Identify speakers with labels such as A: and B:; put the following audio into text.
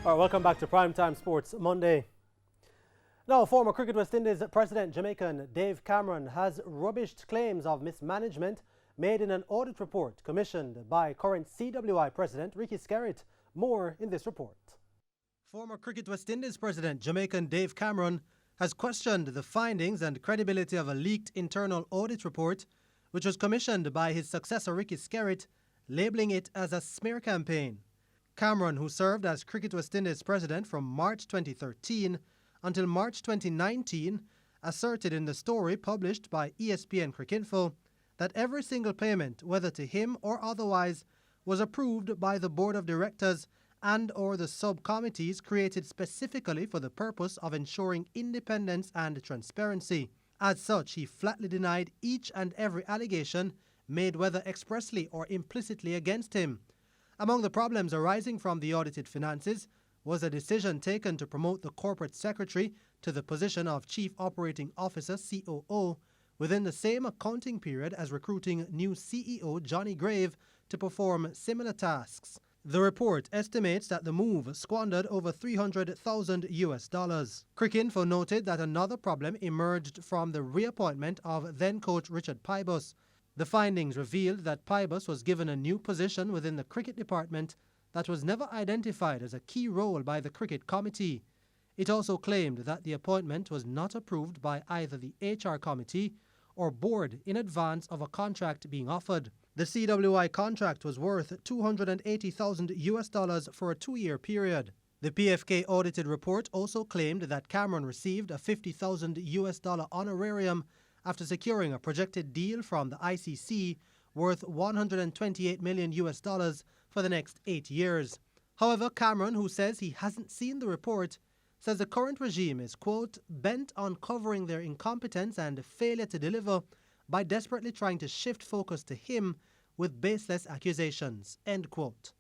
A: All right, welcome back to Primetime Sports Monday. Now, former Cricket West Indies president Jamaican Dave Cameron has rubbished claims of mismanagement made in an audit report commissioned by current CWI president Ricky Skerritt. More in this report. Former Cricket West Indies president Jamaican Dave Cameron has questioned the findings and credibility of a leaked internal audit report which was commissioned by his successor Ricky Skerritt, labeling it as a smear campaign. Cameron, who served as Cricket West Indies president from March 2013 until March 2019, asserted in the story published by ESPN Cricinfo that every single payment, whether to him or otherwise, was approved by the board of directors and or the subcommittees created specifically for the purpose of ensuring independence and transparency. As such, he flatly denied each and every allegation made whether expressly or implicitly against him. Among the problems arising from the audited finances was a decision taken to promote the corporate secretary to the position of Chief Operating Officer (COO) within the same accounting period as recruiting new CEO Johnny Grave to perform similar tasks. The report estimates that the move squandered over $300,000. Cricinfo noted that another problem emerged from the reappointment of then-coach Richard Pybus. The findings revealed that Pybus was given a new position within the cricket department that was never identified as a key role by the cricket committee. It also claimed that the appointment was not approved by either the HR committee or board in advance of a contract being offered. The CWI contract was worth $280,000 for a 2-year period. The PFK audited report also claimed that Cameron received a $50,000 honorarium after securing a projected deal from the ICC worth $128 million for the next 8 years. However, Cameron, who says he hasn't seen the report, says the current regime is, quote, bent on covering their incompetence and failure to deliver by desperately trying to shift focus to him with baseless accusations, end quote.